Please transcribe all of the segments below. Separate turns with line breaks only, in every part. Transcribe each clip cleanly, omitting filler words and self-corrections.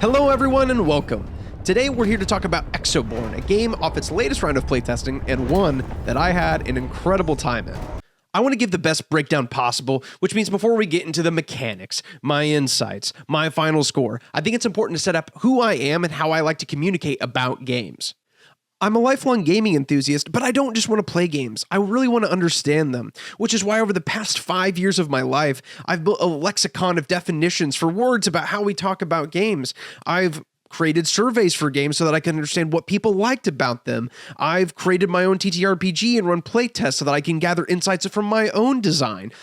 Hello everyone and welcome. Today we're here to talk about Exoborne, a game off its latest round of playtesting and one that I had an incredible time in. I want to give the best breakdown possible, which means before we get into the mechanics, my insights, my final score, I think it's important to set up who I am and how I like to communicate about games. I'm a lifelong gaming enthusiast, but I don't just want to play games. I really want to understand them, which is why over the past 5 years of my life, I've built a lexicon of definitions for words about how we talk about games. I've created surveys for games so that I can understand what people liked about them. I've created my own TTRPG and run playtests so that I can gather insights from my own design.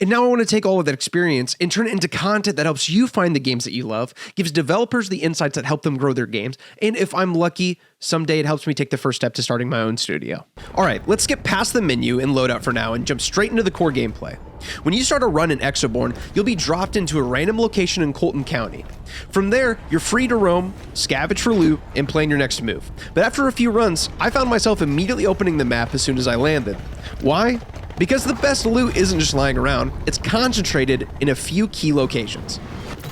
And now I want to take all of that experience and turn it into content that helps you find the games that you love, gives developers the insights that help them grow their games, and if I'm lucky, someday it helps me take the first step to starting my own studio. All right, let's skip past the menu and loadout for now and jump straight into the core gameplay. When you start a run in Exoborne, you'll be dropped into a random location in Colton County. From there, you're free to roam, scavenge for loot, and plan your next move. But after a few runs, I found myself immediately opening the map as soon as I landed. Why? Because the best loot isn't just lying around, it's concentrated in a few key locations.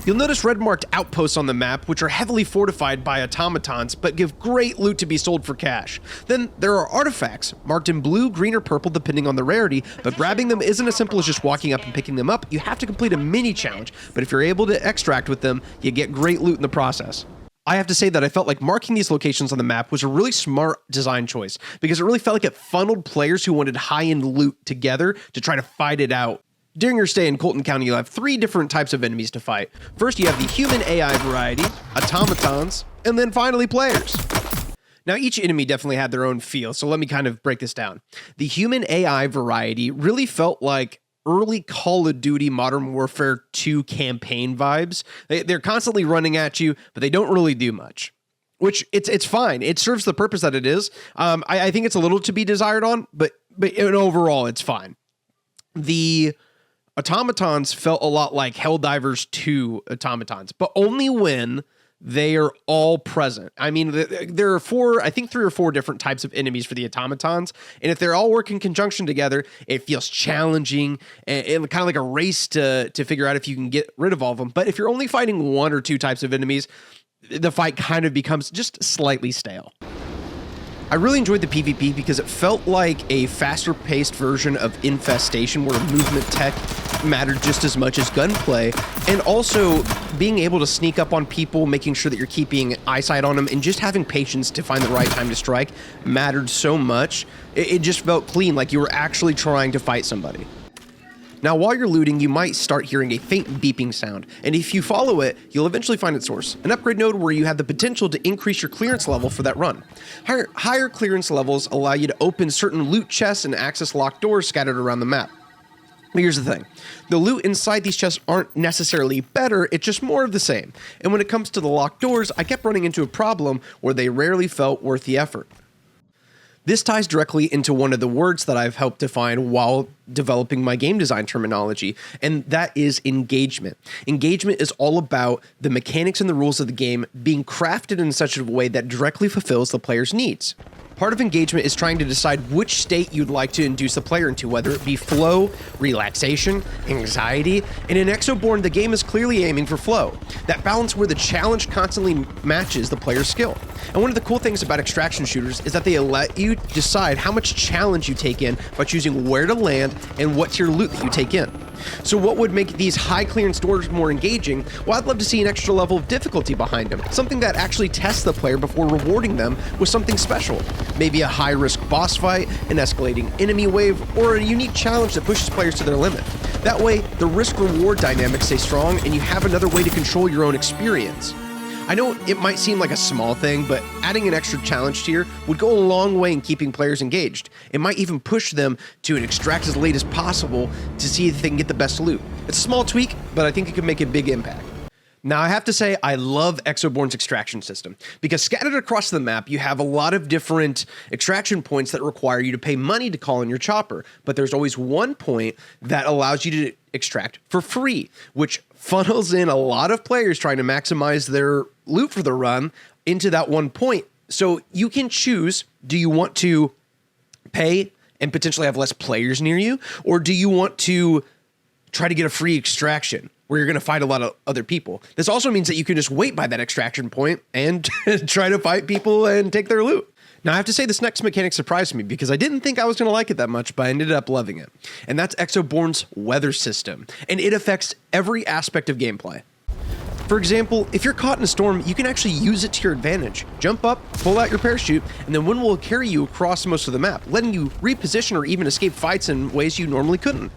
You'll notice red-marked outposts on the map, which are heavily fortified by automatons, but give great loot to be sold for cash. Then there are artifacts, marked in blue, green, or purple depending on the rarity, but grabbing them isn't as simple as just walking up and picking them up. You have to complete a mini challenge, but if you're able to extract with them, you get great loot in the process. I have to say that I felt like marking these locations on the map was a really smart design choice because it really felt like it funneled players who wanted high-end loot together to try to fight it out. During your stay in Colton County, you'll have 3 different types of enemies to fight. First, you have the human AI variety, automatons, and then finally players. Now, each enemy definitely had their own feel, so let me kind of break this down. The human AI variety really felt like early Call of Duty Modern Warfare 2 campaign vibes. They're constantly running at you, but they don't really do much. Which, it's fine. It serves the purpose that it is. I think it's a little to be desired on, but overall, it's fine. The automatons felt a lot like Helldivers 2 automatons, but only when they are all present. I mean, there are 3 or 4 different types of enemies for the automatons, and if they're all working in conjunction together, it feels challenging and kind of like a race to figure out if you can get rid of all of them. But if you're only fighting 1 or 2 types of enemies, the fight kind of becomes just slightly stale. I really enjoyed the PvP because it felt like a faster-paced version of Infestation where movement tech mattered just as much as gunplay, and also being able to sneak up on people, making sure that you're keeping eyesight on them, and just having patience to find the right time to strike mattered so much. It just felt clean, like you were actually trying to fight somebody. Now, while you're looting, you might start hearing a faint beeping sound, and if you follow it, you'll eventually find its source, an upgrade node where you have the potential to increase your clearance level for that run. Higher clearance levels allow you to open certain loot chests and access locked doors scattered around the map. But here's the thing, the loot inside these chests aren't necessarily better, it's just more of the same. And when it comes to the locked doors, I kept running into a problem where they rarely felt worth the effort. This ties directly into one of the words that I've helped define while developing my game design terminology, and that is engagement. Engagement is all about the mechanics and the rules of the game being crafted in such a way that directly fulfills the player's needs. Part of engagement is trying to decide which state you'd like to induce the player into, whether it be flow, relaxation, anxiety, and in Exoborne, the game is clearly aiming for flow. That balance where the challenge constantly matches the player's skill. And one of the cool things about extraction shooters is that they let you decide how much challenge you take in by choosing where to land and what tier loot that you take in. So what would make these high clearance doors more engaging? Well, I'd love to see an extra level of difficulty behind them, something that actually tests the player before rewarding them with something special. Maybe a high-risk boss fight, an escalating enemy wave, or a unique challenge that pushes players to their limit. That way, the risk-reward dynamics stay strong and you have another way to control your own experience. I know it might seem like a small thing, but adding an extra challenge tier would go a long way in keeping players engaged. It might even push them to extract as late as possible to see if they can get the best loot. It's a small tweak, but I think it could make a big impact. Now, I have to say, I love Exoborne's extraction system, because scattered across the map, you have a lot of different extraction points that require you to pay money to call in your chopper, but there's always one point that allows you to extract for free, which funnels in a lot of players trying to maximize their loot for the run into that one point. So you can choose, do you want to pay and potentially have less players near you, or do you want to try to get a free extraction? where you're going to fight a lot of other people. This also means that you can just wait by that extraction point and try to fight people and take their loot. Now, I have to say this next mechanic surprised me because I didn't think I was going to like it that much, but I ended up loving it. And that's Exoborne's weather system, and it affects every aspect of gameplay. For example, if you're caught in a storm, you can actually use it to your advantage. Jump up, pull out your parachute, and then wind will carry you across most of the map, letting you reposition or even escape fights in ways you normally couldn't.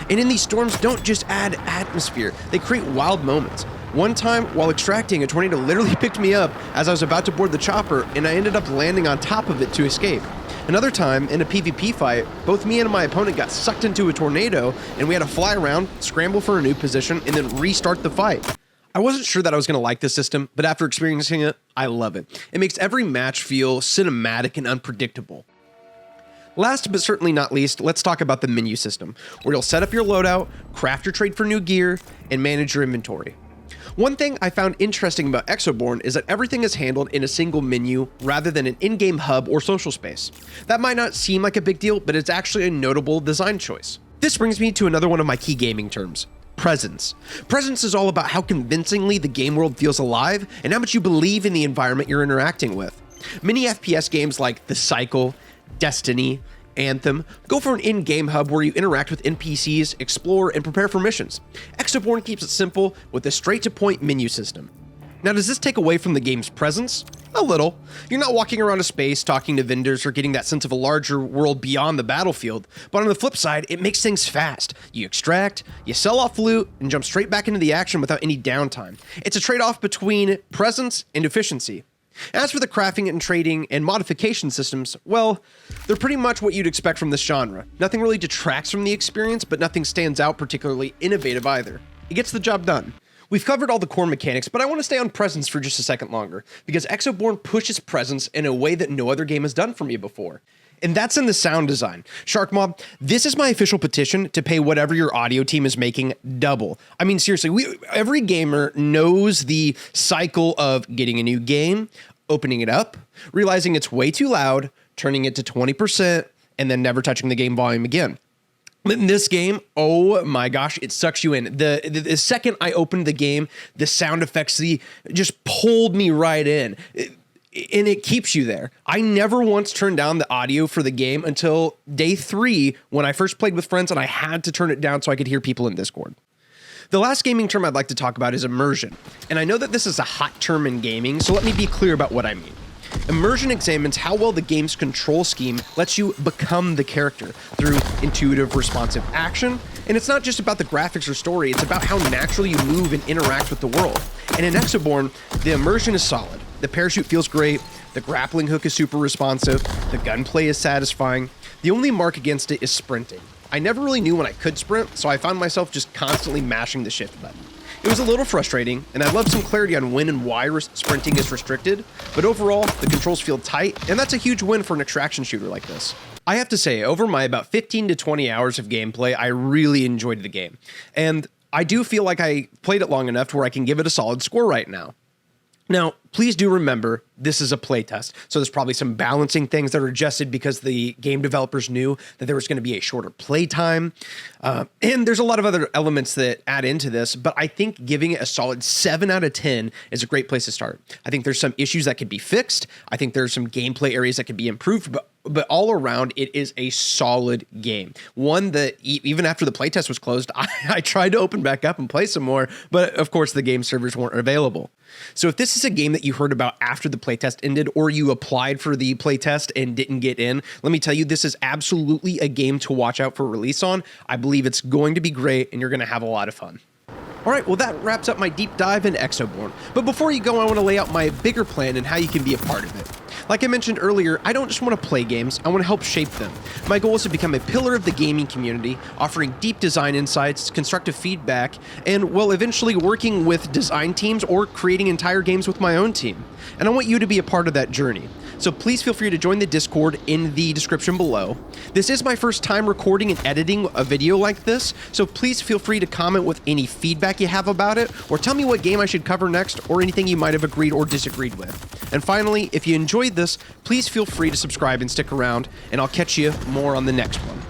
And in these storms, don't just add atmosphere, they create wild moments. One time, while extracting, a tornado literally picked me up as I was about to board the chopper, and I ended up landing on top of it to escape. Another time, in a PvP fight, both me and my opponent got sucked into a tornado, and we had to fly around, scramble for a new position, and then restart the fight. I wasn't sure that I was going to like this system, but after experiencing it, I love it. It makes every match feel cinematic and unpredictable. Last but certainly not least, let's talk about the menu system, where you'll set up your loadout, craft your trade for new gear, and manage your inventory. One thing I found interesting about Exoborne is that everything is handled in a single menu rather than an in-game hub or social space. That might not seem like a big deal, but it's actually a notable design choice. This brings me to another one of my key gaming terms: presence. Presence is all about how convincingly the game world feels alive and how much you believe in the environment you're interacting with. Many FPS games like The Cycle, Destiny, Anthem go for an in-game hub where you interact with NPCs, explore, and prepare for missions. Exoborne keeps it simple with a straight-to-point menu system. Now, does this take away from the game's presence? A little. You're not walking around a space talking to vendors or getting that sense of a larger world beyond the battlefield, but on the flip side, it makes things fast. You extract, you sell off loot, and jump straight back into the action without any downtime. It's a trade-off between presence and efficiency. As for the crafting and trading and modification systems, well, they're pretty much what you'd expect from this genre. Nothing really detracts from the experience, but nothing stands out particularly innovative either. It gets the job done. We've covered all the core mechanics, but I want to stay on presence for just a second longer, because Exoborne pushes presence in a way that no other game has done for me before. And that's in the sound design. Sharkmob, this is my official petition to pay whatever your audio team is making double. I mean, seriously, every gamer knows the cycle of getting a new game, opening it up, realizing it's way too loud, turning it to 20%, and then never touching the game volume again. In this game, oh my gosh, it sucks you in. The second I opened the game, the sound effects just pulled me right in. And it keeps you there. I never once turned down the audio for the game until day 3 when I first played with friends and I had to turn it down so I could hear people in Discord. The last gaming term I'd like to talk about is immersion. And I know that this is a hot term in gaming, so let me be clear about what I mean. Immersion examines how well the game's control scheme lets you become the character through intuitive, responsive action. And it's not just about the graphics or story, it's about how naturally you move and interact with the world. And in Exoborne, the immersion is solid. The parachute feels great, the grappling hook is super responsive, the gunplay is satisfying. The only mark against it is sprinting. I never really knew when I could sprint, so I found myself just constantly mashing the shift button. It was a little frustrating, and I'd love some clarity on when and why sprinting is restricted, but overall, the controls feel tight, and that's a huge win for an extraction shooter like this. I have to say, over my about 15 to 20 hours of gameplay, I really enjoyed the game, and I do feel like I played it long enough to where I can give it a solid score right now. Now, please do remember, this is a playtest, so there's probably some balancing things that are adjusted because the game developers knew that there was going to be a shorter playtime, and there's a lot of other elements that add into this, but I think giving it a solid 7 out of 10 is a great place to start. I think there's some issues that could be fixed. I think there's some gameplay areas that could be improved, but all around, it is a solid game. One that even after the playtest was closed, I tried to open back up and play some more, but of course the game servers weren't available. So if this is a game that you heard about after the playtest ended, or you applied for the playtest and didn't get in, let me tell you, this is absolutely a game to watch out for release on. I believe it's going to be great, and you're going to have a lot of fun. All right, well, that wraps up my deep dive into Exoborne. But before you go, I want to lay out my bigger plan and how you can be a part of it. Like I mentioned earlier, I don't just want to play games, I want to help shape them. My goal is to become a pillar of the gaming community, offering deep design insights, constructive feedback, and, well, eventually working with design teams or creating entire games with my own team. And I want you to be a part of that journey. So please feel free to join the Discord in the description below. This is my first time recording and editing a video like this, so please feel free to comment with any feedback you have about it, or tell me what game I should cover next, or anything you might have agreed or disagreed with. And finally, if you enjoyed this, please feel free to subscribe and stick around, and I'll catch you more on the next one.